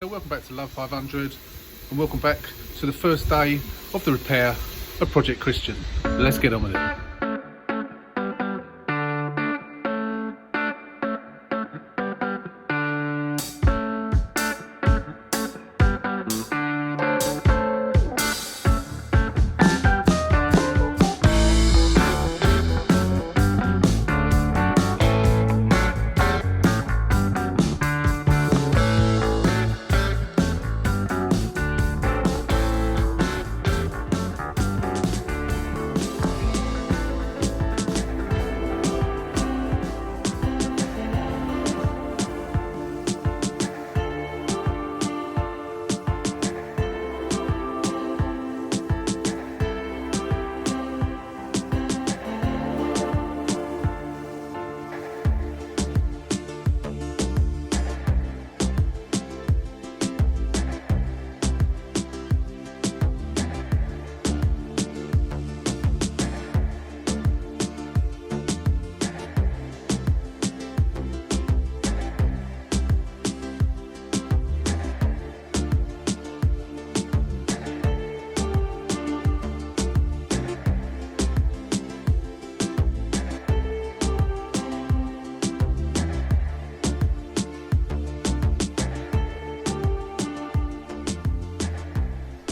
Welcome back to Love 500 and welcome back to the first day of the repair of Project Christian. Let's get on with it.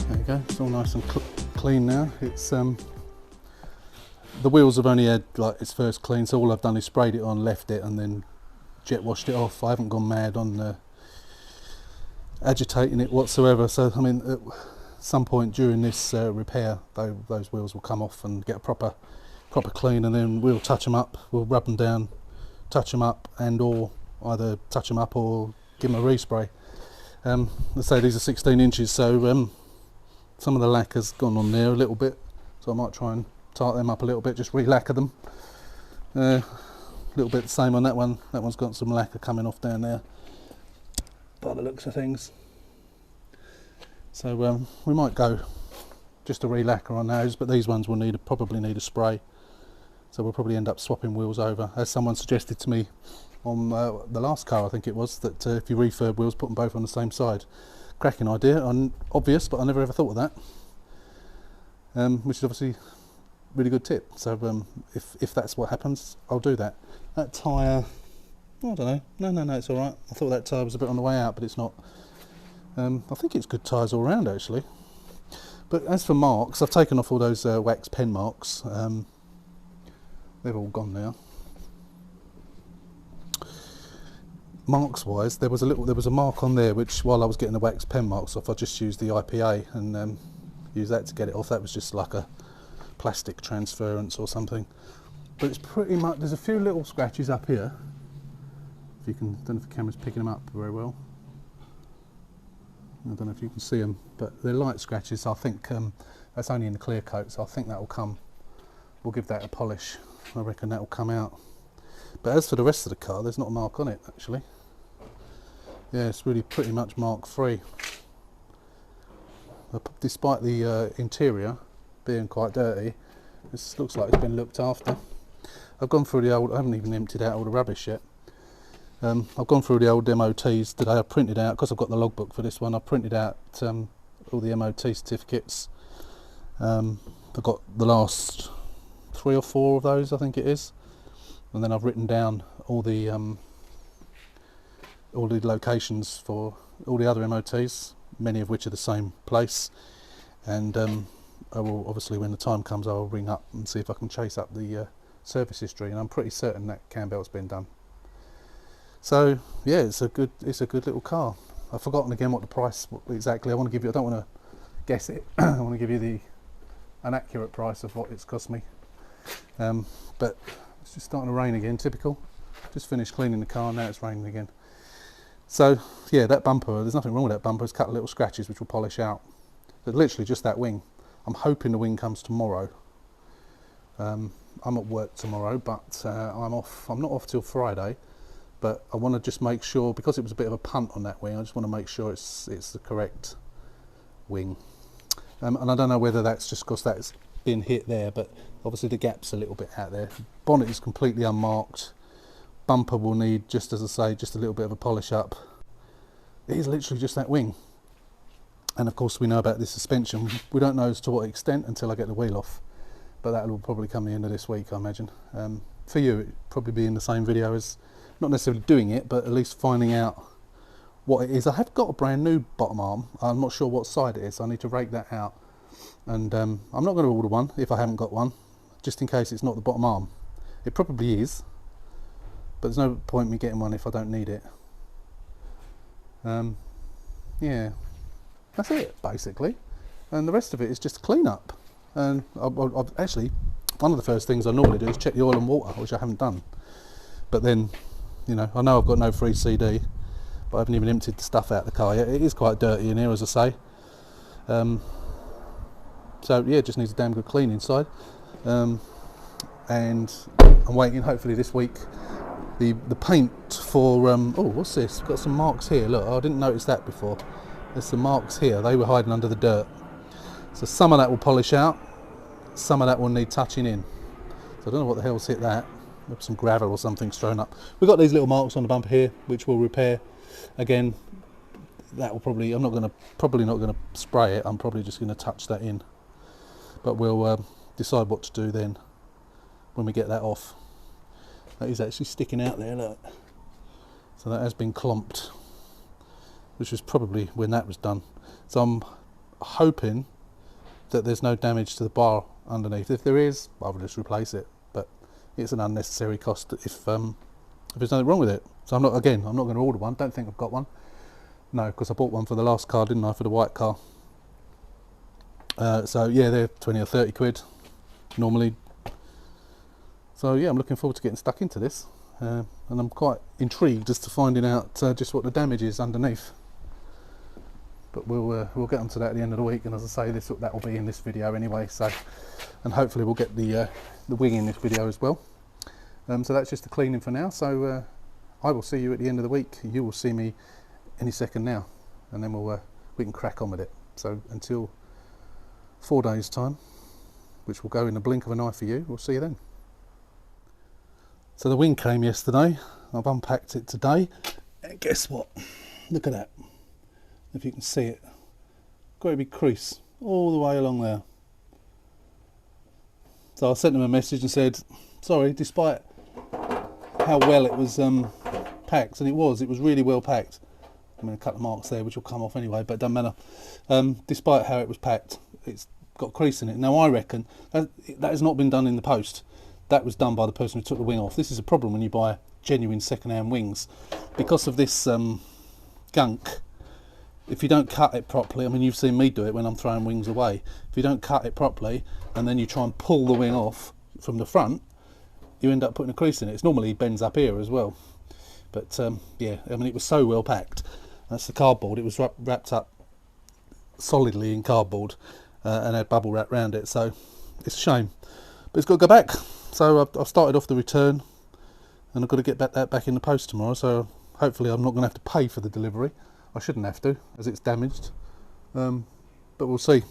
There you go, it's all nice and clean now. It's the wheels have only had like its first clean, so all I've done is sprayed it on, left it and then jet washed it off. I haven't gone mad on agitating it whatsoever, so I mean at some point during this repair those wheels will come off and get a proper clean, and then we'll touch them up, we'll rub them down, touch them up, and or either touch them up or give them a respray. Let's say these are 16 inches, so some of the lacquer's gone on there a little bit, so I might try and tighten them up a little bit, just re-lacquer them. A little bit the same on that one. That one's got some lacquer coming off down there by the looks of things. So we might go just a re-lacquer on those, but these ones will probably need a spray. So we'll probably end up swapping wheels over, as someone suggested to me on the last car, I think it was, that if you refurb wheels, put them both on the same side. Cracking idea, and obvious, but I never ever thought of that. Which is obviously a really good tip. So if that's what happens, I'll do that. That tyre, I don't know. No, it's all right. I thought that tyre was a bit on the way out, but it's not. I think it's good tyres all round actually. But as for marks, I've taken off all those wax pen marks. They've all gone now. Marks wise, there was a mark on there which, while I was getting the wax pen marks off, I just used the IPA and used that to get it off. That was just like a plastic transference or something. But it's pretty much, there's a few little scratches up here. If you can, I don't know if the camera's picking them up very well. I don't know if you can see them, but they're light scratches. So I think that's only in the clear coat, so I think that will come. We'll give that a polish. I reckon that will come out. But as for the rest of the car, there's not a mark on it actually. Yeah, it's really pretty much mark free. Despite the interior being quite dirty, this looks like it's been looked after. I've gone through the old, I haven't even emptied out all the rubbish yet. I've gone through the old MOTs today. I printed out, because I've got the logbook for this one, I printed out all the MOT certificates. I've got the last 3 or 4 of those, I think it is. And then I've written down all the locations for all the other MOTs, many of which are the same place. And I will, obviously when the time comes, I'll ring up and see if I can chase up the service history, and I'm pretty certain that cam belt's been done. So yeah, it's a good little car. I've forgotten again what the price exactly. I want to give you, I don't want to guess it. I want to give you an accurate price of what it's cost me. But it's just starting to rain again, typical. Just finished cleaning the car, now it's raining again. So yeah, that bumper, there's nothing wrong with that bumper. It's cut little scratches which will polish out. But literally just that wing. I'm hoping the wing comes tomorrow. I'm at work tomorrow, but I'm off. I'm not off till Friday, but I want to just make sure, because it was a bit of a punt on that wing, I just want to make sure it's the correct wing. And I don't know whether that's just because that's been hit there, but obviously the gap's a little bit out there. Bonnet is completely unmarked. Bumper will need, just as I say, just a little bit of a polish up. it is literally just that wing. And of course we know about this suspension. We don't know as to what extent until I get the wheel off, but that will probably come the end of this week, I imagine. For you, it'd probably be in the same video as, not necessarily doing it, but at least finding out what it is. I have got a brand new bottom arm. I'm not sure what side it is. I need to rake that out, and I'm not going to order one if I haven't got one, just in case it's not the bottom arm. It probably is, but there's no point in me getting one if I don't need it. Yeah, that's it basically, and the rest of it is just clean up. And I've actually, one of the first things I normally do is check the oil and water, which I haven't done. But then, you know I've got no free CD, but I haven't even emptied the stuff out of the car yet. It is quite dirty in here, as I say. So yeah, it just needs a damn good clean inside. And I'm waiting, hopefully this week, the paint for, oh, what's this? Got some marks here, look, I didn't notice that before. There's some marks here, they were hiding under the dirt. So some of that will polish out, some of that will need touching in. So I don't know what the hell's hit that. Maybe some gravel or something thrown up. We've got these little marks on the bumper here, which we'll repair. Again, that will probably, I'm probably not gonna spray it, I'm probably just gonna touch that in. But we'll decide what to do then when we get that off. That is actually sticking out there, look. So that has been clomped, which was probably when that was done. So I'm hoping that there's no damage to the bar underneath. If there is, I will just replace it. But it's an unnecessary cost if there's nothing wrong with it. So I'm not going to order one. Don't think I've got one. No, because I bought one for the last car, didn't I, for the white car. So yeah, they're 20 or 30 quid normally. So yeah, I'm looking forward to getting stuck into this, and I'm quite intrigued as to finding out just what the damage is underneath. But we'll get onto that at the end of the week, and as I say, that will be in this video anyway. So, and hopefully we'll get the wing in this video as well. So that's just the cleaning for now. So I will see you at the end of the week. You will see me any second now, and then we can crack on with it. So until 4 days time, which will go in the blink of an eye for you, we'll see you then. So the wing came yesterday, I've unpacked it today, and guess what? Look at that, if you can see it, got a big crease all the way along there. So I sent them a message and said, sorry, despite how well it was packed, and it was really well packed. I mean, a couple of marks there which will come off anyway, but it doesn't matter. Despite how it was packed, it's got a crease in it. Now I reckon that has not been done in the post. That was done by the person who took the wing off. This is a problem when you buy genuine second-hand wings. Because of this gunk, if you don't cut it properly, I mean, you've seen me do it when I'm throwing wings away. If you don't cut it properly and then you try and pull the wing off from the front, you end up putting a crease in it. It's normally bends up here as well. But yeah, I mean, it was so well packed. That's the cardboard. It was wrapped up solidly in cardboard and had bubble wrap around it. So it's a shame. But it's got to go back. So I've started off the return, and I've got to get that back in the post tomorrow. So hopefully I'm not going to have to pay for the delivery. I shouldn't have to, as it's damaged. But we'll see.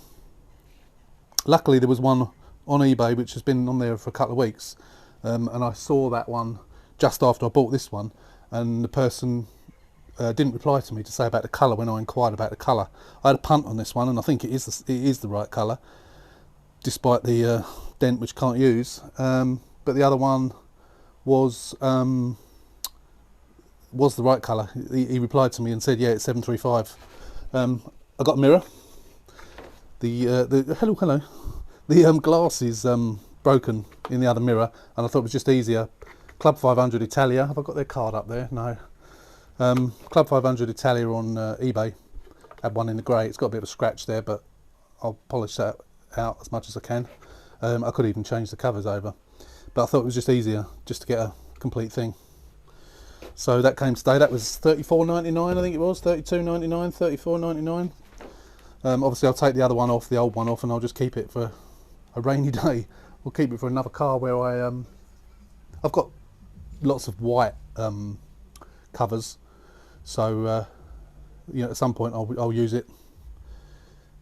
Luckily there was one on eBay which has been on there for a couple of weeks, and I saw that one just after I bought this one, and the person didn't reply to me to say about the colour when I inquired about the colour. I had a punt on this one, and I think it is the right colour, despite the dent which can't use. But the other one was the right colour. He replied to me and said, yeah, it's 735. I got a mirror. Hello. The glass is broken in the other mirror, and I thought it was just easier. Club 500 Italia. Have I got their card up there? No. Club 500 Italia on eBay had one in the grey. It's got a bit of a scratch there, but I'll polish that out as much as I can. I could even change the covers over, but I thought it was just easier just to get a complete thing. So that came today. That was $34.99, I think it was, $32.99, $34.99. Obviously I'll take the other one off, the old one off, and I'll just keep it for a rainy day. We'll keep it for another car where I've got lots of white covers, so you know, at some point I'll use it.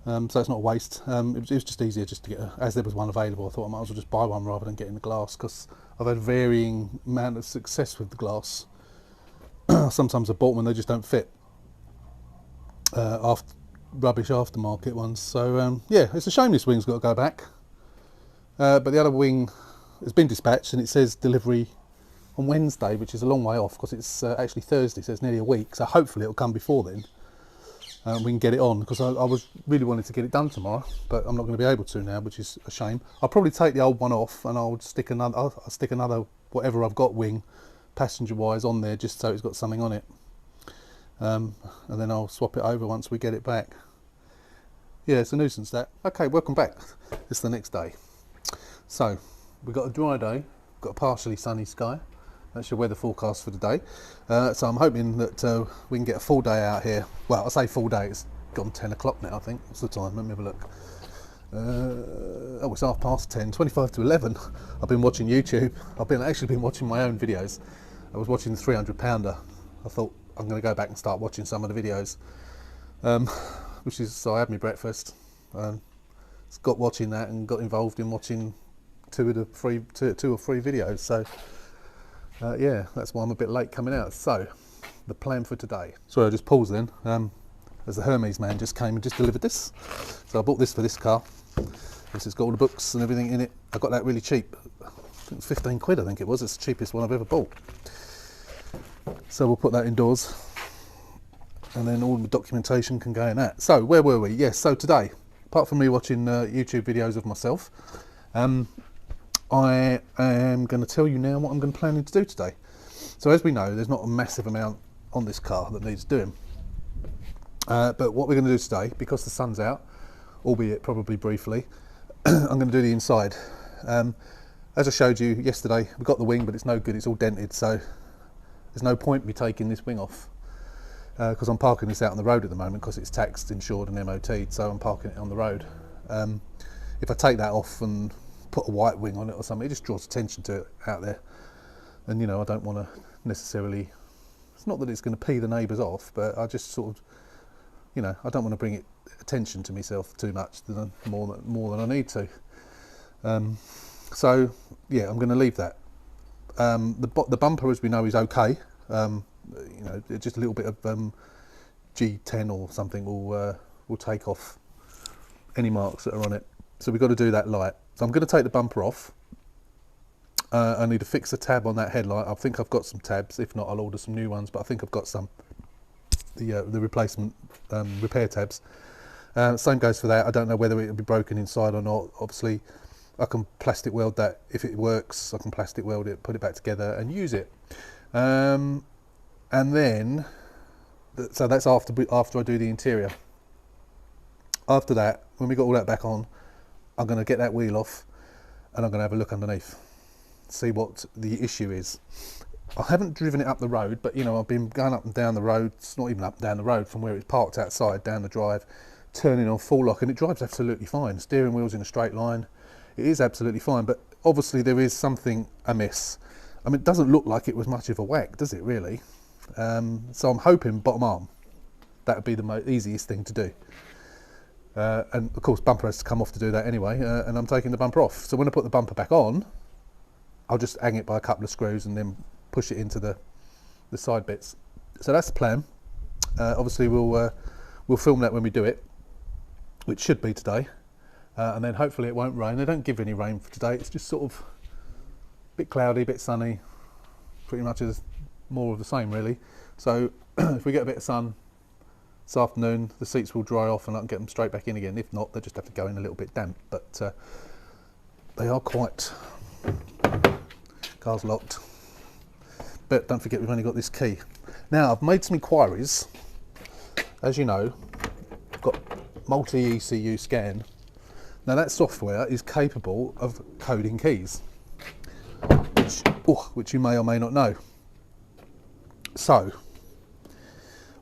So it's not a waste. It was just easier just to get as there was one available. I thought I might as well just buy one rather than getting the glass, because I've had varying amount of success with the glass. Sometimes I bought them and they just don't fit. rubbish aftermarket ones. So yeah, it's a shame this wing's got to go back. But the other wing has been dispatched, and it says delivery on Wednesday, which is a long way off because it's actually Thursday, so it's nearly a week. So hopefully it'll come before then. We can get it on, because I was really wanted to get it done tomorrow, but I'm not going to be able to now, which is a shame. I'll probably take the old one off, and I'll stick another whatever I've got wing passenger wise on there, just so it's got something on it, and then I'll swap it over once we get it back. Yeah, it's a nuisance that. Okay, welcome back. It's the next day. So we've got a dry day, got a partially sunny sky. That's your weather forecast for the day. So I'm hoping that we can get a full day out here. Well, I say full day, it's gone 10 o'clock now, I think. What's the time? Let me have a look. Oh, it's 10:30, 25 to 11. I've been watching YouTube. I've actually been watching my own videos. I was watching the 300 pounder. I thought I'm going to go back and start watching some of the videos. So I had my breakfast. Got watching that and got involved in watching two or three videos. So yeah, that's why I'm a bit late coming out. So the plan for today. Sorry, I just paused then. As the Hermes man just came and just delivered this. So I bought this for this car. This has got all the books and everything in it. I got that really cheap. I think it was 15 quid, I think it was. It's the cheapest one I've ever bought. So we'll put that indoors, and then all the documentation can go in that. So where were we? Yes, so today, apart from me watching YouTube videos of myself, I am going to tell you now what I'm going to planning to do today. So as we know, there's not a massive amount on this car that needs doing. But what we're going to do today, because the sun's out, albeit probably briefly, I'm going to do the inside. As I showed you yesterday, we've got the wing, but it's no good, it's all dented, so there's no point me taking this wing off, because I'm parking this out on the road at the moment because it's taxed, insured and MOT'd, so I'm parking it on the road. If I take that off and put a white wing on it or something, it just draws attention to it out there, and you know, I don't want to necessarily, it's not that it's going to pee the neighbours off, but I just sort of, you know, I don't want to bring it attention to myself too much, more than I need to. So yeah, I'm going to leave that. The bumper, as we know, is okay. You know, just a little bit of G10 or something will take off any marks that are on it. So we've got to do that light. So I'm going to take the bumper off. I need to fix a tab on that headlight. I think I've got some tabs. If not, I'll order some new ones, but I think I've got some. The replacement repair tabs. Same goes for that. I don't know whether it will be broken inside or not. Obviously, I can plastic weld that if it works. I can plastic weld it, put it back together, and use it. And then, so that's after I do the interior. After that, when we got all that back on, I'm going to get that wheel off, and I'm going to have a look underneath, see what the issue is. I haven't driven it up the road, but you know, I've been going up and down the road. It's not even up and down the road, from where it's parked outside, down the drive, turning on full lock, and it drives absolutely fine. Steering wheel's in a straight line. It is absolutely fine, but obviously there is something amiss. I mean, it doesn't look like it was much of a whack, does it really? So I'm hoping bottom arm. That would be the easiest thing to do. And of course, bumper has to come off to do that anyway, and I'm taking the bumper off. So when I put the bumper back on, I'll just hang it by a couple of screws and then push it into the side bits. So that's the plan. Obviously we'll film that when we do it, which should be today, and then hopefully it won't rain. They don't give any rain for today. It's just sort of a bit cloudy, a bit sunny, pretty much as more of the same really. So if we get a bit of sun this afternoon, the seats will dry off and I can get them straight back in again. If not, they'll just have to go in a little bit damp, but they are quite, car's locked. But don't forget, we've only got this key. Now, I've made some inquiries. As you know, I've got multi-ECU scan. Now, that software is capable of coding keys, which you may or may not know. So,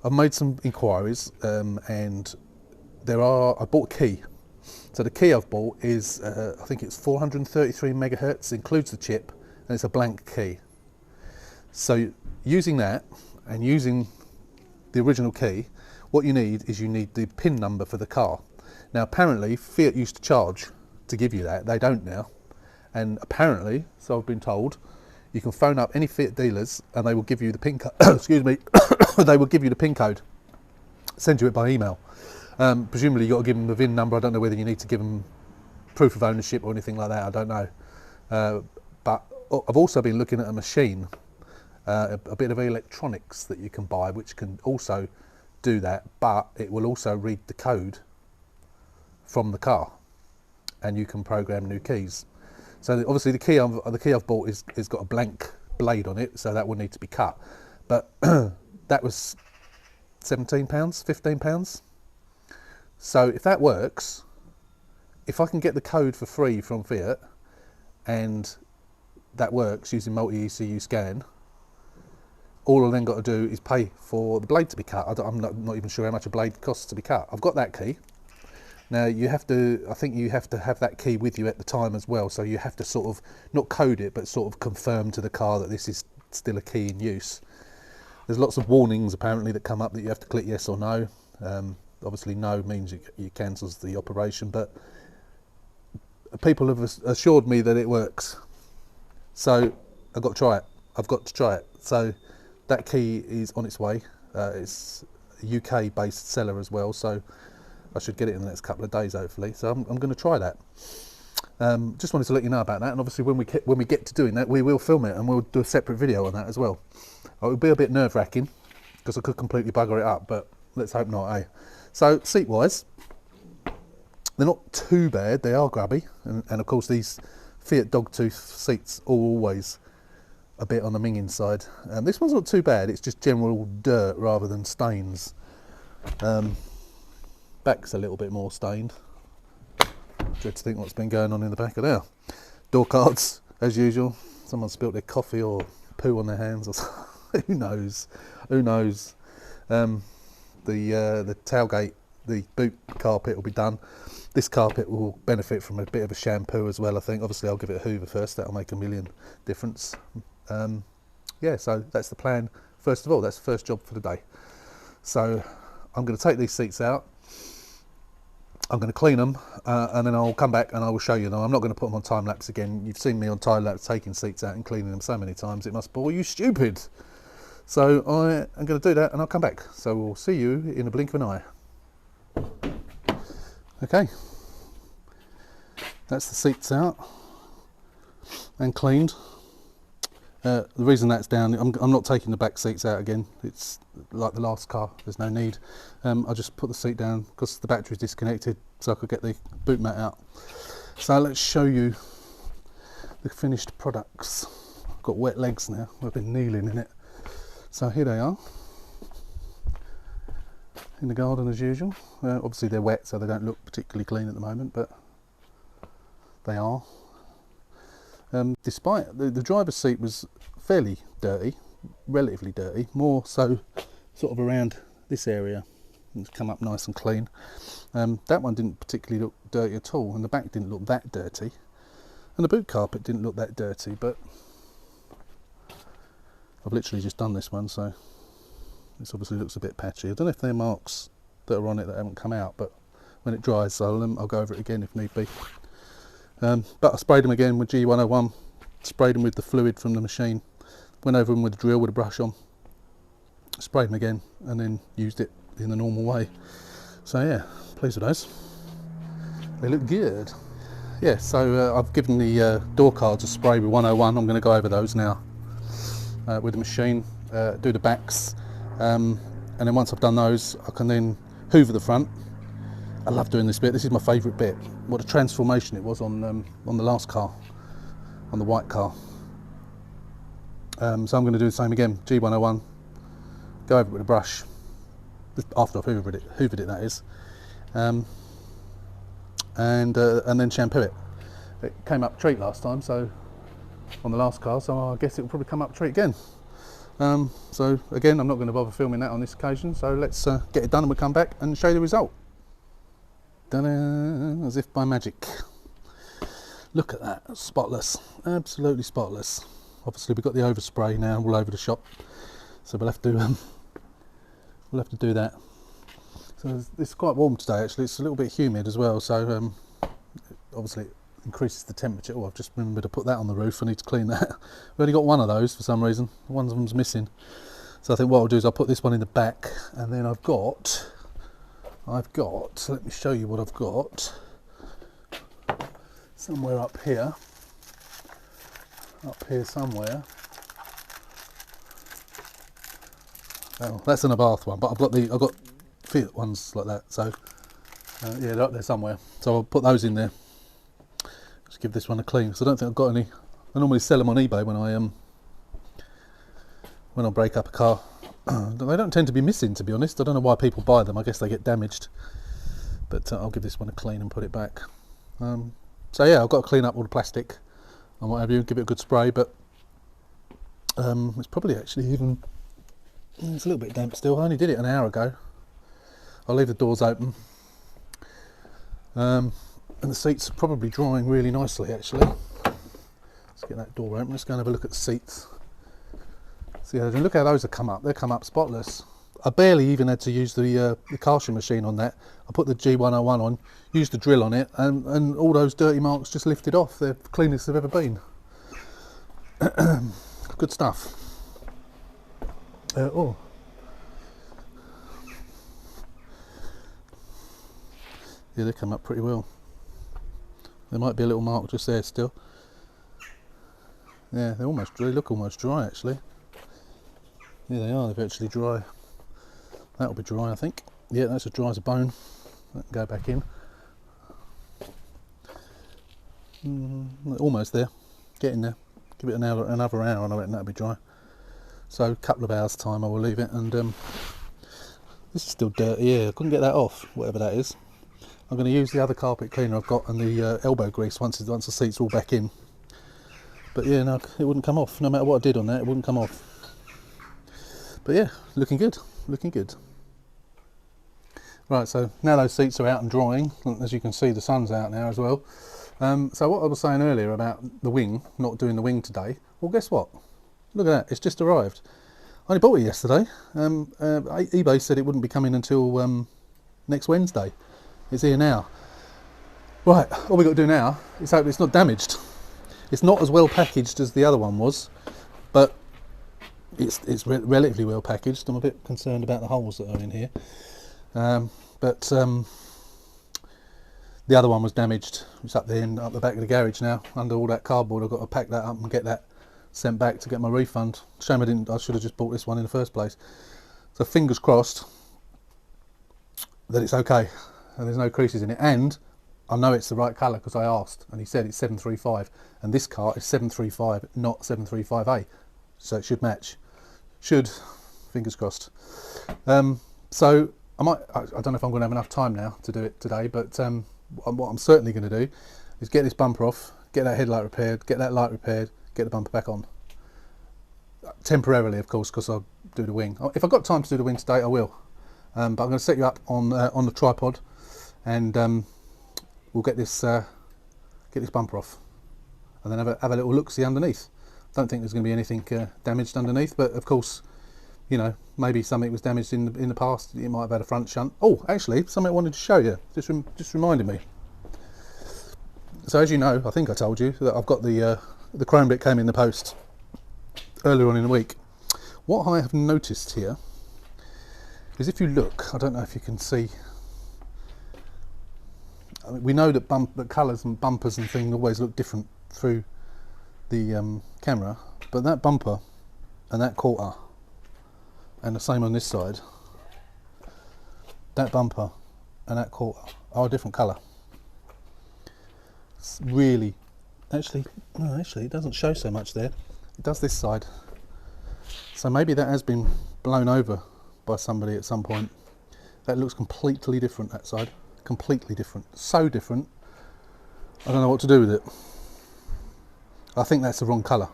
I've made some inquiries, and I bought a key. So the key I've bought is, I think it's 433 megahertz, includes the chip, and it's a blank key. So using that and using the original key, what you need is the PIN number for the car. Now apparently Fiat used to charge to give you that. They don't now. And apparently, so I've been told, you can phone up any Fiat dealers and they will give you the PIN code. Excuse me. They will give you the PIN code. send you it by email. Presumably you've got to give them the VIN number. I don't know whether you need to give them proof of ownership or anything like that, I don't know. But I've also been looking at a machine, a bit of electronics that you can buy, which can also do that, but it will also read the code from the car, and you can program new keys. So obviously the key I've bought is got a blank blade on it, so that will need to be cut. But that was £17, £15. So if that works, if I can get the code for free from Fiat, and that works using multi-ECU scan, all I've then got to do is pay for the blade to be cut. I'm not even sure how much a blade costs to be cut. I've got that key. Now you have to, I think you have to have that key with you at the time as well, so you have to sort of, not code it, but sort of confirm to the car that this is still a key in use. There's lots of warnings apparently that come up that you have to click yes or no. Obviously no means it cancels the operation, but people have assured me that it works. So I've got to try it. I've got to try it. So that key is on its way. It's a UK based seller as well, so I should get it in the next couple of days hopefully. So I'm going to try that. Just wanted to let you know about that, and obviously when we get to doing that, we will film it and we'll do a separate video on that as well. It will be a bit nerve-wracking because I could completely bugger it up, but let's hope not, eh? So seat wise, they're not too bad. They are grubby, and of course these Fiat dogtooth seats are always a bit on the minging side. This one's not too bad. It's just general dirt rather than stains. Back's a little bit more stained. Dread to think what's been going on in the back of there. Door cards, as usual. Someone spilt their coffee or poo on their hands, or something. Who knows? Who knows? The tailgate, the boot carpet will be done. This carpet will benefit from a bit of a shampoo as well, I think. Obviously I'll give it a hoover first, that'll make a million difference. Yeah, so that's the plan. First of all, that's the first job for the day. So I'm going to take these seats out, I'm going to clean them, and then I'll come back and I will show you them. I'm not going to put them on time lapse again. You've seen me on time lapse taking seats out and cleaning them so many times, it must bore you stupid. So I am going to do that and I'll come back. So we'll see you in a blink of an eye. Okay, that's the seats out and cleaned. The reason that's down, I'm not taking the back seats out again. It's like the last car, there's no need. I just put the seat down because the battery's disconnected so I could get the boot mat out. So let's show you the finished products. I've got wet legs now, I've been kneeling in it. So here they are, in the garden as usual. Obviously they're wet so they don't look particularly clean at the moment, but they are. Despite the driver's seat was fairly dirty, relatively dirty, more so sort of around this area. It's come up nice and clean. That one didn't particularly look dirty at all, and the back didn't look that dirty, and the boot carpet didn't look that dirty, but I've literally just done this one, so this obviously looks a bit patchy. I don't know if they're marks that are on it that haven't come out, but when it dries I'll go over it again if need be. But I sprayed them again with G101, sprayed them with the fluid from the machine, went over them with a drill with a brush on, sprayed them again, and then used it in the normal way. So yeah, pleased with those. They look good. Yeah, so I've given the door cards a spray with 101. I'm going to go over those now with the machine, do the backs, and then once I've done those, I can then hoover the front. I love doing this bit. This is my favourite bit. What a transformation it was on the last car, on the white car. So I'm going to do the same again. G101. Go over it with a brush after I've hoovered it that is, and then shampoo it. It came up a treat last time, so on the last car. So I guess it will probably come up a treat again. So again, I'm not going to bother filming that on this occasion. So let's get it done, and we'll come back and show you the result. Ta-da, as if by magic. Look at that, spotless, absolutely spotless. Obviously we've got the overspray now all over the shop, so we'll have to do that. So it's quite warm today actually. It's a little bit humid as well, so obviously it increases the temperature. Oh, I've just remembered to put that on the roof. I need to clean that. We've only got one of those for some reason. One of them's missing, so I think what I'll do is I'll put this one in the back, and then I've got I've got, let me show you what I've got, somewhere up here somewhere. Oh, that's an Abarth one, but I've got Fiat ones like that, so yeah, they're up there somewhere, so I'll put those in there. Just give this one a clean, because I don't think I've got any. I normally sell them on eBay when I break up a car. They don't tend to be missing, to be honest. I don't know why people buy them. I guess they get damaged. But I'll give this one a clean and put it back. So yeah, I've got to clean up all the plastic and what have you, give it a good spray. But it's probably actually even, it's a little bit damp still. I only did it an hour ago. I'll leave the doors open. And the seats are probably drying really nicely, actually. Let's get that door open. Let's go and have a look at the seats. So yeah, look how those have come up. They've come up spotless. I barely even had to use the caution machine on that. I put the G101 on, used the drill on it, and all those dirty marks just lifted off. They're the cleanest they've ever been. Good stuff. Oh. Yeah, they come up pretty well. There might be a little mark just there still. Yeah, they look almost dry actually. Yeah, they are. They're virtually dry. That'll be dry, I think. Yeah, that's as dry as a bone. That can go back in. Almost there. Getting there. Give it another hour and I reckon that'll be dry. So a couple of hours time I will leave it, and this is still dirty. Yeah, I couldn't get that off, whatever that is. I'm going to use the other carpet cleaner I've got and the elbow grease once the seats are all back in. But yeah, no, it wouldn't come off. No matter what I did on that, it wouldn't come off. But yeah, looking good, looking good. Right, so now those seats are out and drying. As you can see, the sun's out now as well. So what I was saying earlier about the wing, not doing the wing today, well guess what? Look at that, it's just arrived. I only bought it yesterday. eBay said it wouldn't be coming until next Wednesday. It's here now. Right, all we've got to do now is hope it's not damaged. It's not as well packaged as the other one was, but it's relatively well packaged. I'm a bit concerned about the holes that are in here. But the other one was damaged. It's up there up the back of the garage now, under all that cardboard. I've got to pack that up and get that sent back to get my refund. Shame I should have just bought this one in the first place. So fingers crossed that it's okay and there's no creases in it. And I know it's the right colour because I asked and he said it's 735, and this car is 735, not 735A. So it should match. Should, fingers crossed. So I don't know if I'm going to have enough time now to do it today, but what I'm certainly going to do is get this bumper off, get that headlight repaired, get that light repaired, get the bumper back on. Temporarily, of course, because I'll do the wing. If I've got time to do the wing today, I will. But I'm going to set you up on the tripod, and we'll get this bumper off, and then have a little look-see underneath. Don't think there's going to be anything damaged underneath, but of course, you know, maybe something was damaged in the past. It might have had a front shunt. Oh, actually, something I wanted to show you. Just reminded me. So as you know, I think I told you that I've got the chrome bit came in the post earlier on in the week. What I have noticed here is, if you look, I don't know if you can see. I mean, we know that colours and bumpers and things always look different through the camera, but that bumper and that quarter, and the same on this side, that bumper and that quarter are a different colour. It's really, actually it doesn't show so much there. It does this side. So maybe that has been blown over by somebody at some point. That looks completely different, that side. Completely different. So different, I don't know what to do with it. I think that's the wrong colour.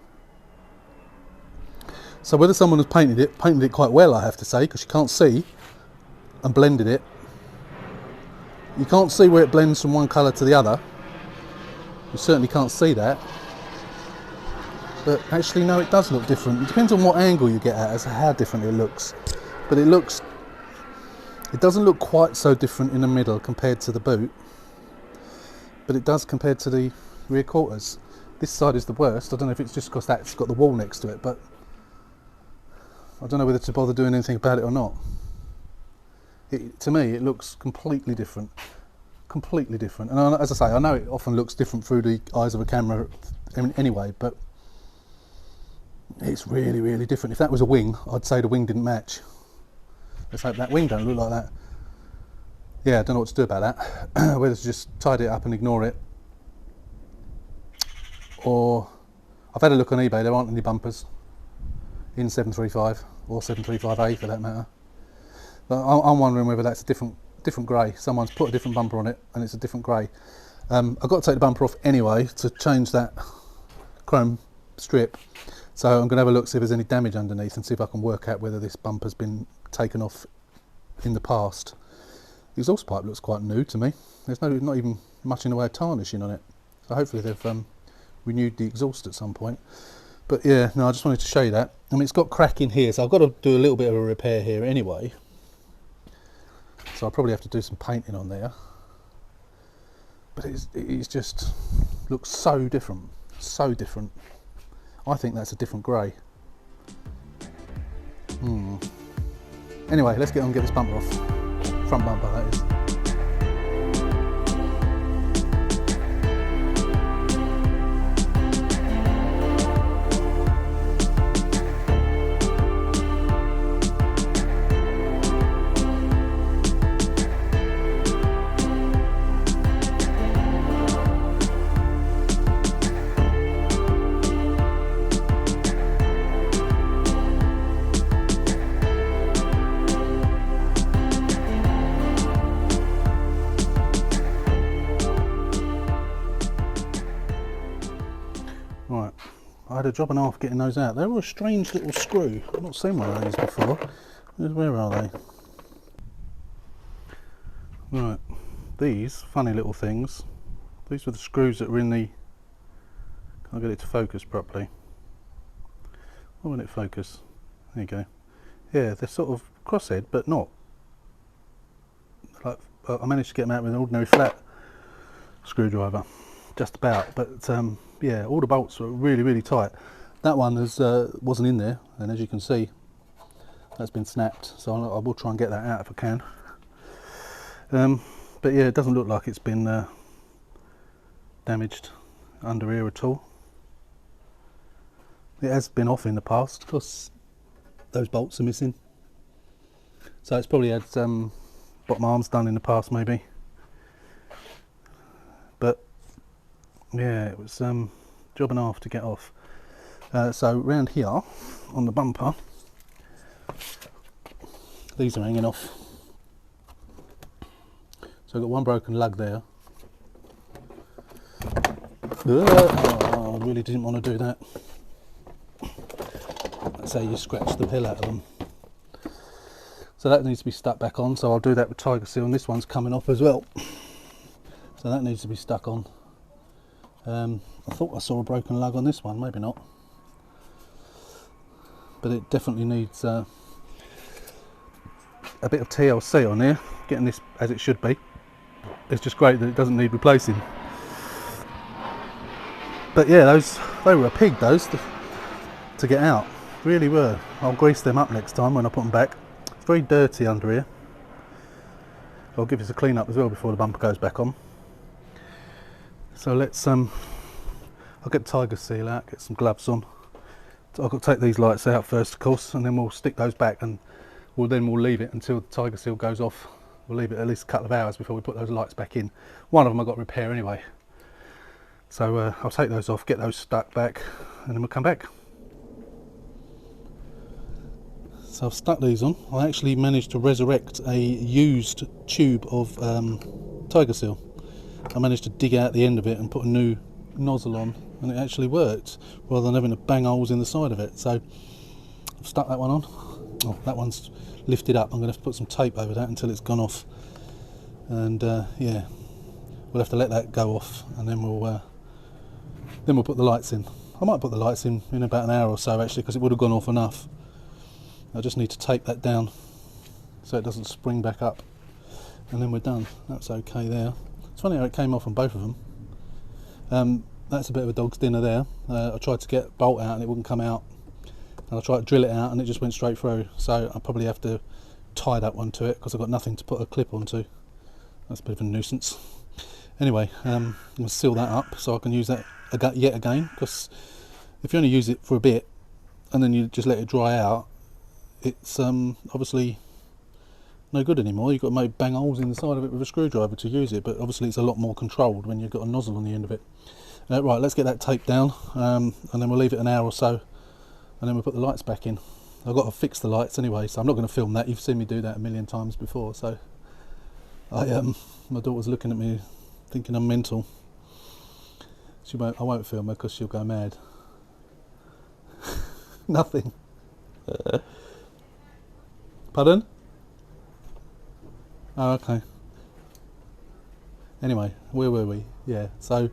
So whether someone has painted it quite well, I have to say, because you can't see, and blended it. You can't see where it blends from one colour to the other. You certainly can't see that. But actually, no, it does look different. It depends on what angle you get at as to how different it looks. But it doesn't look quite so different in the middle compared to the boot. But it does compared to the rear quarters. This side is the worst. I don't know if it's just because that's got the wall next to it, but I don't know whether to bother doing anything about it or not. To me it looks completely different. Completely different. And as I say, I know it often looks different through the eyes of a camera anyway, but it's really, really different. If that was a wing, I'd say the wing didn't match. Let's hope that wing don't look like that. Yeah, I don't know what to do about that. Whether to just tidy it up and ignore it, or I've had a look on eBay, there aren't any bumpers in 735 or 735A for that matter. But I'm wondering whether that's a different grey. Someone's put a different bumper on it and it's a different grey. I've got to take the bumper off anyway to change that chrome strip. So I'm going to have a look, see if there's any damage underneath, and see if I can work out whether this bumper's been taken off in the past. The exhaust pipe looks quite new to me. There's not even much in the way of tarnishing on it. So hopefully they've renewed the exhaust at some point. But yeah, no, I just wanted to show you that. I mean, it's got crack in here, so I've got to do a little bit of a repair here anyway. So I'll probably have to do some painting on there. But it's just looks so different, so different. I think that's a different grey. Anyway, let's get on and get this bumper off. Front bumper, that is. Right, I had a job and a half getting those out. They were a strange little screw. I've not seen one of these before. Where are they? Right, these funny little things. These were the screws that were in the... Can't get it to focus properly. Why won't it focus? There you go. Yeah, they're sort of crosshead, but not. Like, I managed to get them out with an ordinary flat screwdriver. Just about, but yeah, all the bolts were really, really tight. That one wasn't in there, and as you can see, that's been snapped, so I will try and get that out if I can. But yeah, it doesn't look like it's been damaged under here at all. It has been off in the past because those bolts are missing, so it's probably had bottom arms done in the past maybe. But yeah, it was job and a half to get off. So round here on the bumper, these are hanging off. So I've got one broken lug there. Oh, I really didn't want to do that. That's how you scratch the hell out of them. So that needs to be stuck back on, so I'll do that with Tiger Seal, and this one's coming off as well. So that needs to be stuck on. I thought I saw a broken lug on this one, maybe not. But it definitely needs a bit of TLC on here, getting this as it should be. It's just great that it doesn't need replacing. But yeah, they were a pig, those, to get out. Really were. I'll grease them up next time when I put them back. It's very dirty under here. I'll give this a clean up as well before the bumper goes back on. So let's I'll get Tiger Seal out, get some gloves on. So I've got to take these lights out first, of course, and then we'll stick those back, and we'll leave it until the Tiger Seal goes off. We'll leave it at least a couple of hours before we put those lights back in. One of them I've got to repair anyway. So I'll take those off, get those stuck back, and then we'll come back. So I've stuck these on. I actually managed to resurrect a used tube of Tiger Seal. I managed to dig out the end of it and put a new nozzle on, and it actually worked, rather than having to bang holes in the side of it. So I've stuck that one on. Oh, that one's lifted up. I'm going to have to put some tape over that until it's gone off, and yeah, we'll have to let that go off, and then we'll put the lights in. I might put the lights in about an hour or so actually, because it would have gone off enough. I just need to tape that down so it doesn't spring back up, and then we're done. That's okay there. It's funny how it came off on both of them. That's a bit of a dog's dinner there. I tried to get a bolt out and it wouldn't come out, and I tried to drill it out and it just went straight through. So I'll probably have to tie that one to it because I've got nothing to put a clip onto. That's a bit of a nuisance. Anyway, I'm going to seal that up so I can use that yet again, because if you only use it for a bit and then you just let it dry out, it's obviously no good anymore. You've got to make bang holes in the side of it with a screwdriver to use it, but obviously it's a lot more controlled when you've got a nozzle on the end of it. Right, let's get that taped down, and then we'll leave it an hour or so, and then we'll put the lights back in. I've got to fix the lights anyway, so I'm not going to film that. You've seen me do that a million times before, so my daughter's looking at me thinking I'm mental. I won't film her because she'll go mad. Nothing. Pardon? Oh, okay. Anyway, where were we? Yeah, so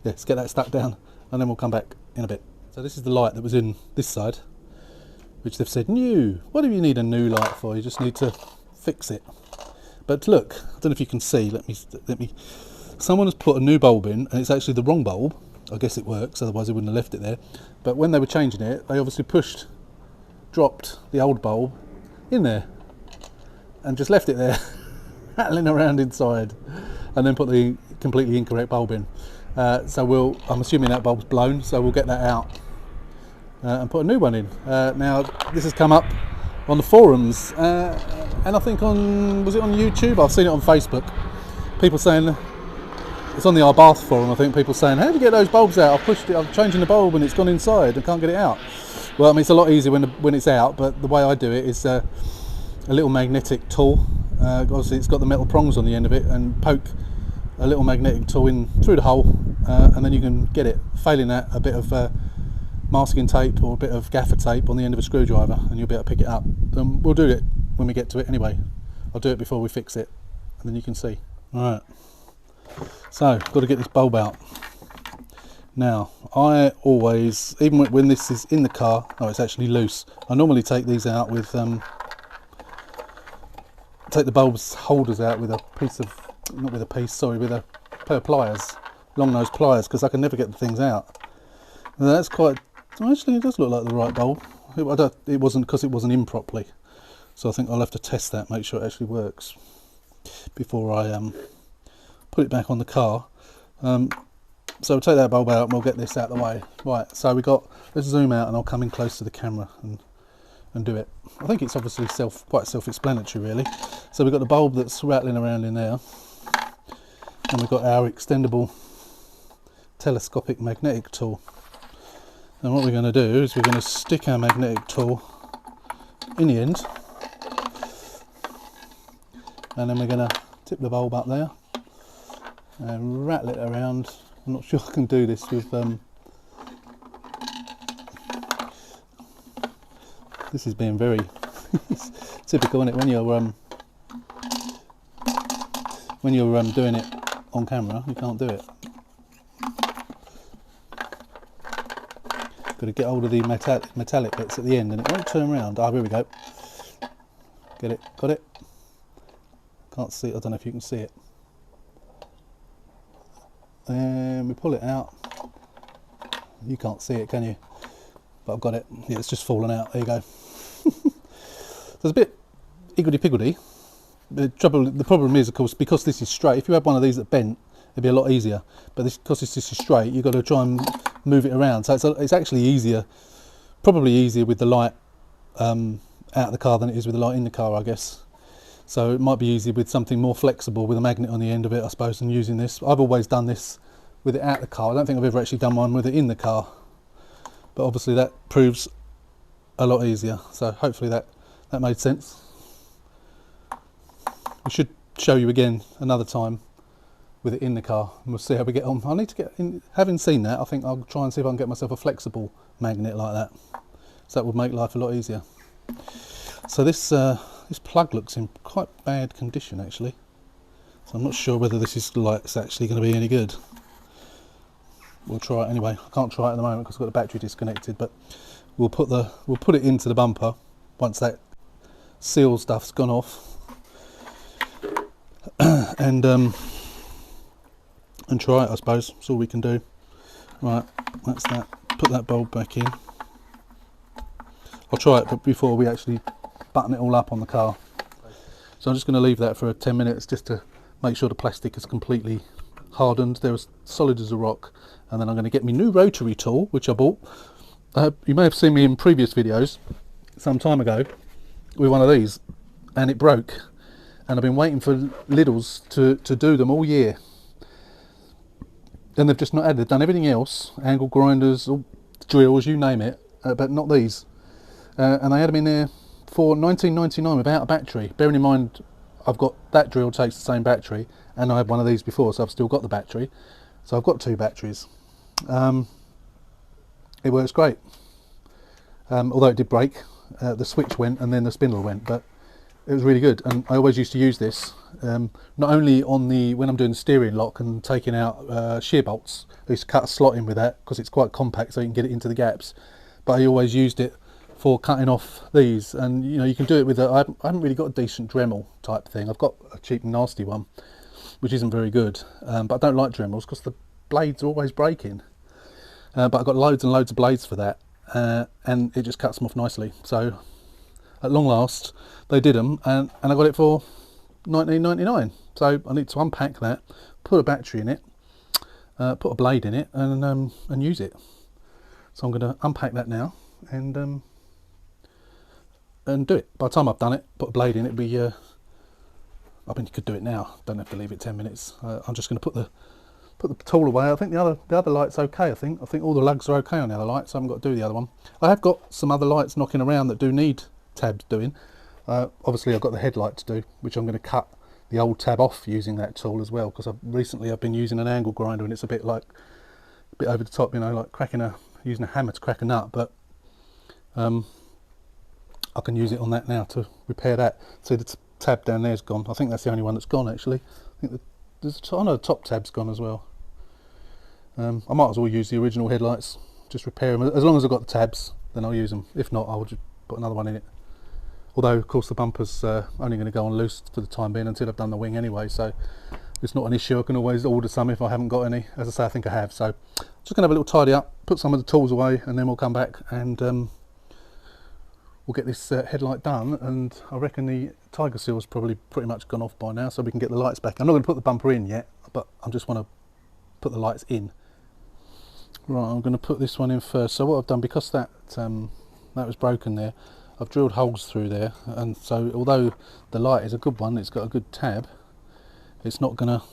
let's get that stuck down and then we'll come back in a bit. So this is the light that was in this side, which they've said new. What do you need a new light for? You just need to fix it. But look, I don't know if you can see, let me someone has put a new bulb in and it's actually the wrong bulb. I guess it works, otherwise they wouldn't have left it there. But when they were changing it, they obviously dropped the old bulb in there and just left it there rattling around inside, and then put the completely incorrect bulb in. So I'm assuming that bulb's blown, so we'll get that out and put a new one in. Now this has come up on the forums, and I think was it on YouTube? I've seen it on Facebook. People saying, it's on the Our Bath forum, I think, people saying, how do you get those bulbs out? I've pushed it, I'm changing the bulb and it's gone inside and can't get it out. Well, I mean, it's a lot easier when it's out, but the way I do it is a little magnetic tool. Obviously it's got the metal prongs on the end of it, and poke a little magnetic tool in through the hole, and then you can get it. Failing that, a bit of masking tape or a bit of gaffer tape on the end of a screwdriver, and you'll be able to pick it up. We'll do it when we get to it anyway. I'll do it before we fix it, and then you can see. Alright, so got to get this bulb out. Now, I always, even when this is in the car, oh, it's actually loose. I normally take these out with, take the bulbs holders out with a piece of, not with a piece, sorry, with a pair of pliers, long nose pliers, because I can never get the things out. And that's quite, actually it does look like the right bulb. It wasn't, because it wasn't in properly. So I think I'll have to test that, make sure it actually works before I put it back on the car. So we'll take that bulb out and we'll get this out of the way. Right, so let's zoom out and I'll come in close to the camera and do it. I think it's obviously quite self-explanatory really. So we've got the bulb that's rattling around in there, and we've got our extendable telescopic magnetic tool. And what we're going to do is we're going to stick our magnetic tool in the end, and then we're going to tip the bulb up there and rattle it around. I'm not sure I can do this with this is being very typical, isn't it, when you're doing it on camera, you can't do it. Got to get hold of the metallic bits at the end and it won't turn around. Ah, here we go. Get it, got it. Can't see it, I don't know if you can see it. And we pull it out. You can't see it, can you? But I've got it. Yeah, it's just fallen out. There you go. So it's a bit higgledy-piggledy. The problem is, of course, because this is straight. If you had one of these that bent, it'd be a lot easier. But because this is straight, you've got to try and move it around. So it's actually easier, probably easier with the light out of the car than it is with the light in the car, I guess. So it might be easier with something more flexible with a magnet on the end of it, I suppose, than using this. I've always done this with it out of the car. I don't think I've ever actually done one with it in the car. But obviously that proves a lot easier. So hopefully that made sense. We should show you again another time with it in the car, and we'll see how we get on. I need to get in, having seen that, I think I'll try and see if I can get myself a flexible magnet like that. So that would make life a lot easier. So this plug looks in quite bad condition actually. So I'm not sure whether this light's actually going to be any good. We'll try it anyway. I can't try it at the moment because I've got the battery disconnected, but we'll put it into the bumper once that seal stuff's gone off, and try it, I suppose. That's all we can do. Right, that's that. Put that bulb back in. I'll try it before we actually button it all up on the car. So I'm just going to leave that for 10 minutes just to make sure the plastic is completely hardened. They're as solid as a rock. And then I'm going to get my new rotary tool, which I bought. You may have seen me in previous videos some time ago with one of these, and it broke. And I've been waiting for Lidl's to do them all year. And they've just not added. They've done everything else, angle grinders, drills, you name it, but not these. And they had them in there for $19.99 without a battery. Bearing in mind, I've got that drill takes the same battery, and I had one of these before, so I've still got the battery. So I've got 2 batteries. It works great. Although it did break, the switch went and then the spindle went, but it was really good. And I always used to use this, not only on when I'm doing the steering lock and taking out shear bolts. I used to cut a slot in with that because it's quite compact, so you can get it into the gaps. But I always used it for cutting off these, and you know, you can do it with I haven't really got a decent Dremel type thing. I've got a cheap nasty one which isn't very good, but I don't like Dremels because the blades are always breaking. But I've got loads and loads of blades for that, and it just cuts them off nicely. So at long last they did them, and I got it for $19.99. So I need to unpack that, put a battery in it, put a blade in it, and use it. So I'm going to unpack that now and do it. By the time I've done it, put a blade in it, be I mean, you could do it now, don't have to leave it 10 minutes. I'm just going to put the tool away. I think the other light's okay. I think all the lugs are okay on the other lights. I haven't got to do the other one. I have got some other lights knocking around that do need tabs doing. Obviously I've got the headlight to do, which I'm going to cut the old tab off using that tool as well, because recently I've been using an angle grinder, and it's a bit over the top, you know, like using a hammer to crack a nut. But I can use it on that now to repair that. See, the tab down there's gone. I think that's the only one that's gone actually. I think the top tab's gone as well. I might as well use the original headlights, just repair them. As long as I've got the tabs, then I'll use them. If not, I'll just put another one in it. Although of course the bumper's only going to go on loose for the time being until I've done the wing anyway, so it's not an issue. I can always order some if I haven't got any. As I say, I think I have. So just going to have a little tidy up, put some of the tools away, and then we'll come back and we'll get this headlight done. And I reckon the tiger seal's probably pretty much gone off by now, so we can get the lights back. I'm not going to put the bumper in yet, but I just want to put the lights in. Right, I'm going to put this one in first. So what I've done, because that was broken there, I've drilled holes through there, and so although the light is a good one, it's got a good tab, it's not gonna,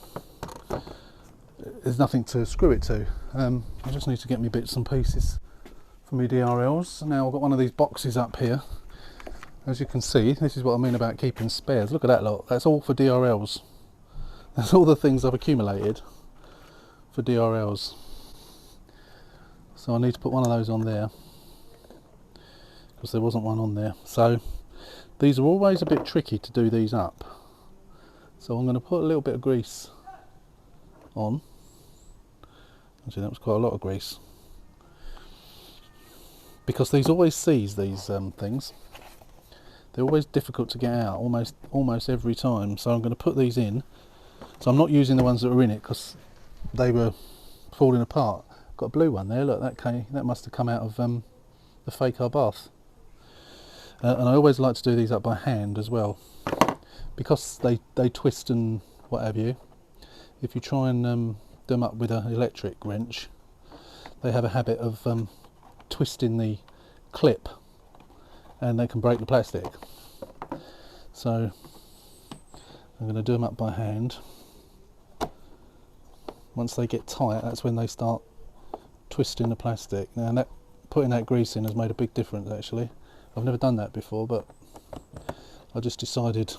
there's nothing to screw it to. I just need to get me bits and pieces for my DRLs. Now I've got one of these boxes up here. As you can see, this is what I mean about keeping spares. Look at that lot, that's all for DRLs. That's all the things I've accumulated for DRLs. So I need to put one of those on there, because there wasn't one on there. So these are always a bit tricky to do these up. So I'm going to put a little bit of grease on. Actually, that was quite a lot of grease, because these always seize, these things. They're always difficult to get out, almost every time. So I'm going to put these in. So I'm not using the ones that were in it because they were falling apart. Got a blue one there. Look, that must have come out of the fake car bath. And I always like to do these up by hand as well, because they twist and what have you. If you try and do them up with an electric wrench, they have a habit of twisting the clip, and they can break the plastic. So I'm going to do them up by hand. Once they get tight, that's when they start twisting the plastic. Now putting that grease in has made a big difference actually. I've never done that before, but I just decided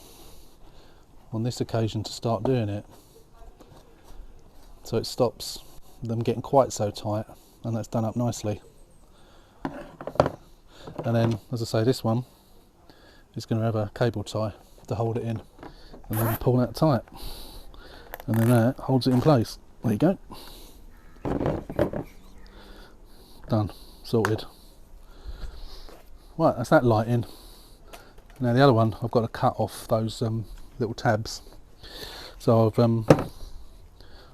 on this occasion to start doing it, so it stops them getting quite so tight, and that's done up nicely. And then, as I say, this one is going to have a cable tie to hold it in, and then pull that tight, and then that holds it in place. There you go. Done. Sorted. Right, that's that light in. Now the other one, I've got to cut off those little tabs. So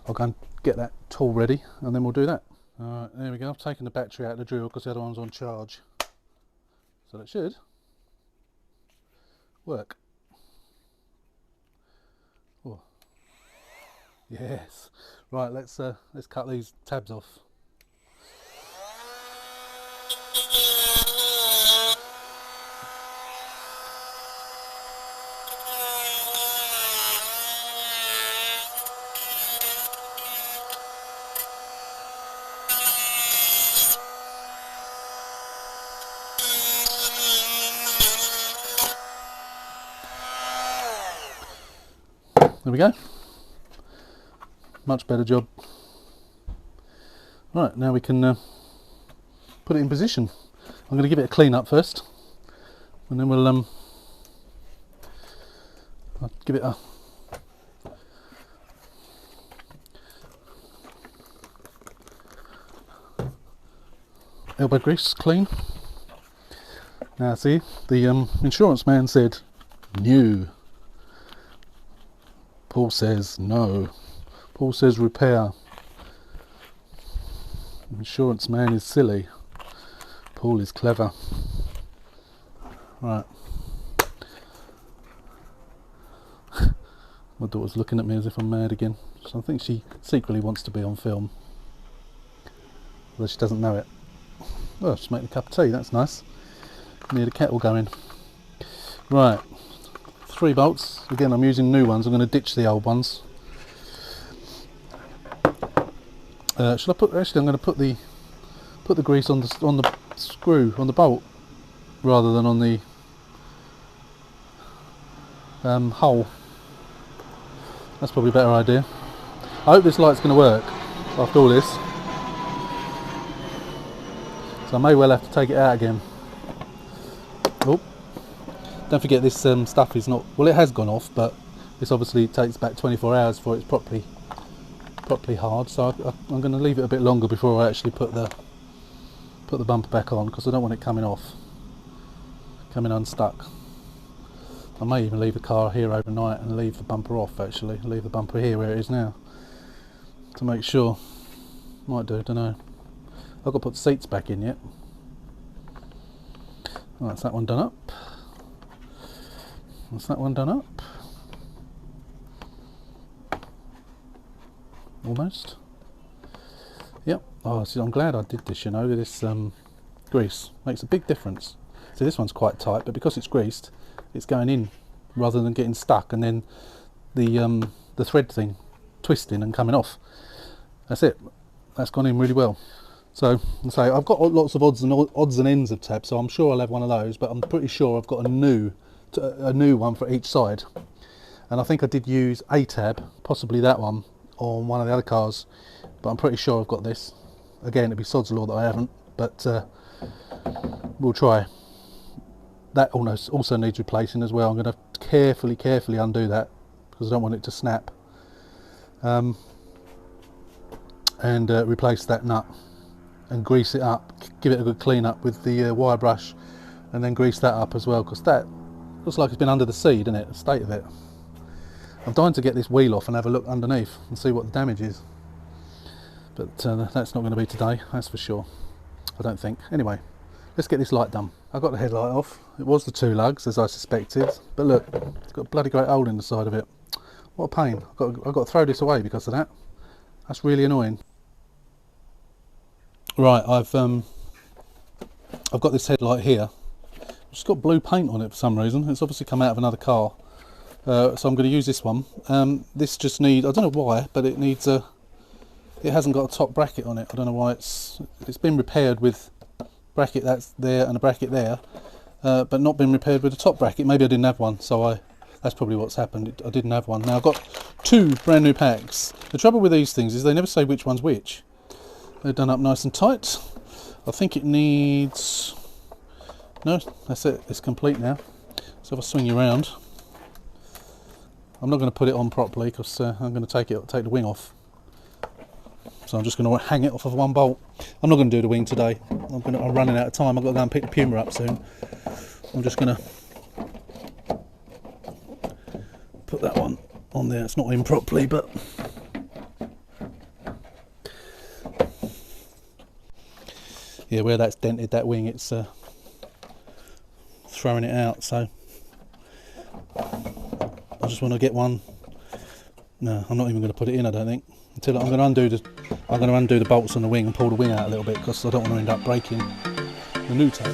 I'll go and get that tool ready, and then we'll do that. Alright, there we go. I've taken the battery out of the drill because the other one's on charge. So that should work. Yes. Right, let's cut these tabs off. There we go. Much better job. Right, now we can put it in position. I'm going to give it a clean up first, and then we'll I'll give it a elbow grease clean. Now see, the insurance man said new. Paul says no. Paul says repair. Insurance man is silly. Paul is clever. Right. My daughter's looking at me as if I'm mad again. So I think she secretly wants to be on film, although she doesn't know it. Well, she's making a cup of tea, that's nice. Need a kettle going. Right. 3 bolts. Again, I'm using new ones. I'm going to ditch the old ones. Should I put? Actually, I'm going to put the grease on the screw, on the bolt, rather than on the hole. That's probably a better idea. I hope this light's going to work after all this. So I may well have to take it out again. Oh, don't forget this stuff is not, well, it has gone off, but this obviously takes about 24 hours before it's properly hard. So I'm going to leave it a bit longer before I actually put the bumper back on, because I don't want it coming unstuck. I may even leave the car here overnight and leave the bumper off, actually. Leave the bumper here where it is now, to make sure. Might do, don't know. I've got to put the seats back in yet. Well, that's that one done up. That's that one done up. Almost. Yep. Oh, see, I'm glad I did this, you know. This grease makes a big difference. So this one's quite tight, but because it's greased, it's going in rather than getting stuck, and then the thread thing twisting and coming off. That's it. That's gone in really well. So I've got lots of odds and ends of tabs, so I'm sure I'll have one of those, but I'm pretty sure I've got a new one for each side. And I think I did use a tab, possibly that one, on one of the other cars, but I'm pretty sure I've got this. Again, it'd be sod's law that I haven't, but we'll try. That also needs replacing as well. I'm going to carefully undo that, because I don't want it to snap, and replace that nut and grease it up, give it a good clean up with the wire brush, and then grease that up as well, because that looks like it's been under the sea, doesn't it, the state of it. I'm dying to get this wheel off and have a look underneath and see what the damage is, but that's not going to be today, that's for sure. I don't think. Anyway, let's get this light done. I got the headlight off. It was the 2 lugs, as I suspected, but look, it's got a bloody great hole in the side of it. What a pain. I've got to throw this away because of that. That's really annoying. Right, I've got this headlight here. It's got blue paint on it for some reason. It's obviously come out of another car. So I'm going to use this one. This just needs, I don't know why, but it needs it hasn't got a top bracket on it. I don't know why. It's been repaired with bracket that's there and a bracket there, but not been repaired with a top bracket. Maybe I didn't have one, so that's probably what's happened. I didn't have one. Now I've got 2 brand new packs. The trouble with these things is they never say which one's which. They're done up nice and tight. I think it needs, no, that's it, it's complete now. So if I swing you around, I'm not going to put it on properly because I'm going to take the wing off. So I'm just going to hang it off of 1 bolt. I'm not going to do the wing today. I'm running out of time. I've got to go and pick the Puma up soon. I'm just going to put that one on there. It's not in properly, but yeah, where that's dented that wing, it's throwing it out. So I just want to get one No, I'm not even going to put it in, I don't think. Until I'm going to undo the bolts on the wing and pull the wing out a little bit, because I don't want to end up breaking the new tape.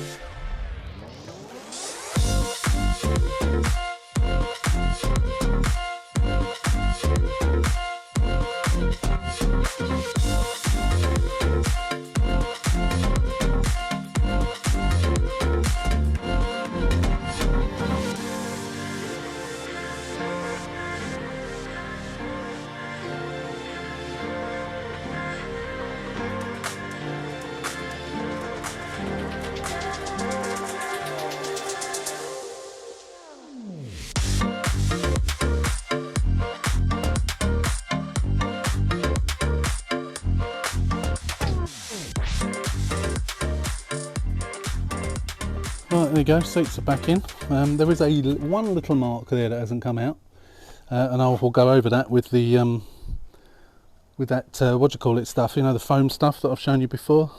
Right, there you go, seats are back in. There is one little mark there that hasn't come out, and I will go over that with the with that what do you call it stuff, you know, the foam stuff that I've shown you before.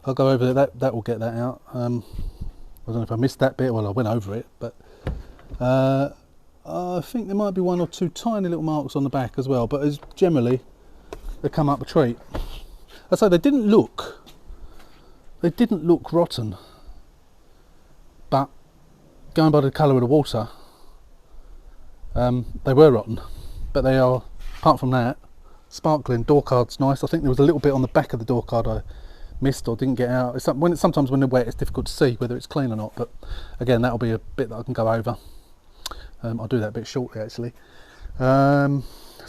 I'll go over that will get that out. I don't know if I missed that bit. Well, I went over it, but I think there might be one or two tiny little marks on the back as well, but as generally they come up a treat. I say they didn't look rotten, but going by the colour of the water, they were rotten. But they are, apart from that, sparkling. Door card's nice. I think there was a little bit on the back of the door card I missed or didn't get out. Sometimes when they're wet, it's difficult to see whether it's clean or not, but again, that'll be a bit that I can go over. I'll do that a bit shortly, actually. So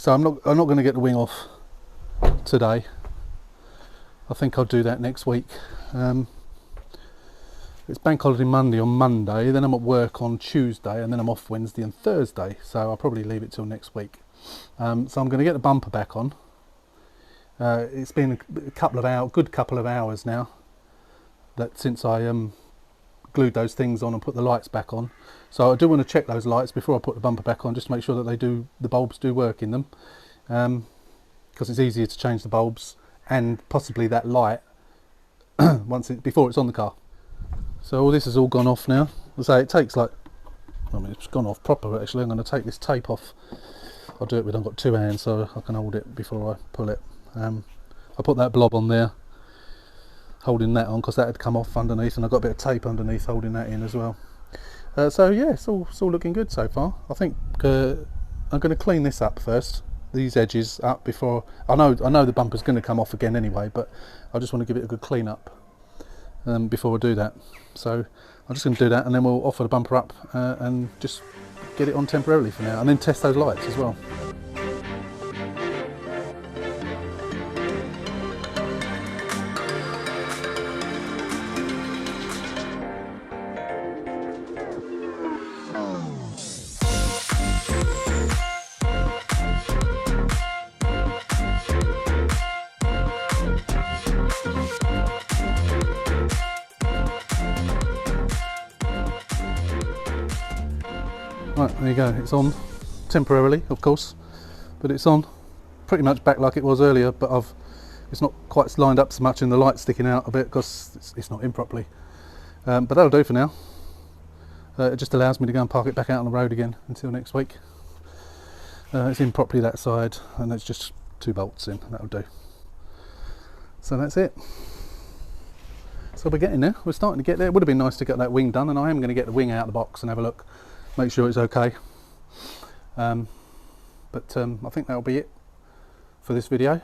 I'm not going to get the wing off today. I think I'll do that next week. It's bank holiday Monday on Monday, then I'm at work on Tuesday, and then I'm off Wednesday and Thursday, so I'll probably leave it till next week. So I'm going to get the bumper back on. It's been a good couple of hours now that since I glued those things on and put the lights back on. So I do want to check those lights before I put the bumper back on, just to make sure that the bulbs do work in them, because it's easier to change the bulbs and possibly that light before it's on the car. So all this has all gone off now. As I say, it takes it's gone off proper actually. I'm going to take this tape off. I'll do it with, I've got two hands so I can hold it before I pull it. I put that blob on there, holding that on, because that had come off underneath, and I've got a bit of tape underneath holding that in as well. So yeah, it's all looking good so far. I think I'm going to clean this up first, these edges up, before I know the bumper's going to come off again anyway, but I just want to give it a good clean up before I do that. So I'm just going to do that, and then we'll offer the bumper up and just get it on temporarily for now, and then test those lights as well. Right, there you go, it's on temporarily, of course, but it's on pretty much back like it was earlier, but it's not quite lined up so much, and the light's sticking out a bit because it's not in properly. But that'll do for now. It just allows me to go and park it back out on the road again until next week. It's in properly that side, and it's just 2 bolts in, that'll do. So that's it. So we're getting there, we're starting to get there. It would have been nice to get that wing done, and I am going to get the wing out of the box and have a look, make sure it's okay. But I think that'll be it for this video.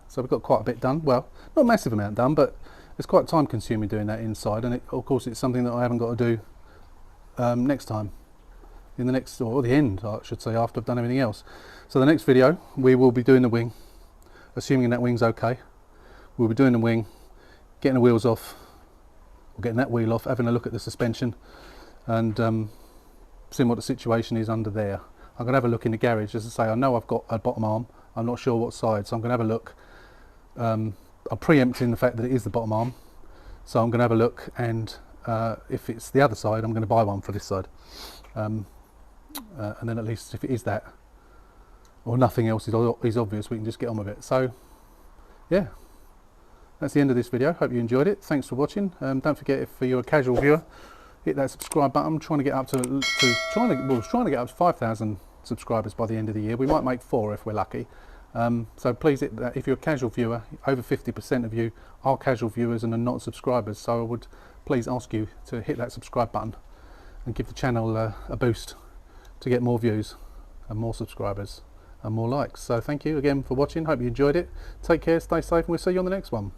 So we've got quite a bit done. Well, not a massive amount done, but it's quite time consuming doing that inside, and of course it's something that I haven't got to do next time, in the next, or the end I should say, after I've done everything else. So the next video we will be doing the wing, assuming that wing's okay. We'll be doing the wing, getting the wheels off, or getting that wheel off, having a look at the suspension, and seeing what the situation is under there. I'm going to have a look in the garage. As I say, I know I've got a bottom arm, I'm not sure what side, so I'm going to have a look. I'm preempting the fact that it is the bottom arm, so I'm going to have a look, and if it's the other side, I'm going to buy one for this side, and then at least if it is that, or nothing else is obvious, we can just get on with it. So yeah, that's the end of this video. Hope you enjoyed it. Thanks for watching. Don't forget, if you're a casual viewer, hit that subscribe button. I'm trying to get up to 5,000 subscribers by the end of the year. We might make 4 if we're lucky. So please, if you're a casual viewer, over 50% of you are casual viewers and are not subscribers, so I would please ask you to hit that subscribe button and give the channel a boost to get more views and more subscribers and more likes. So thank you again for watching. Hope you enjoyed it. Take care, stay safe, and we'll see you on the next one.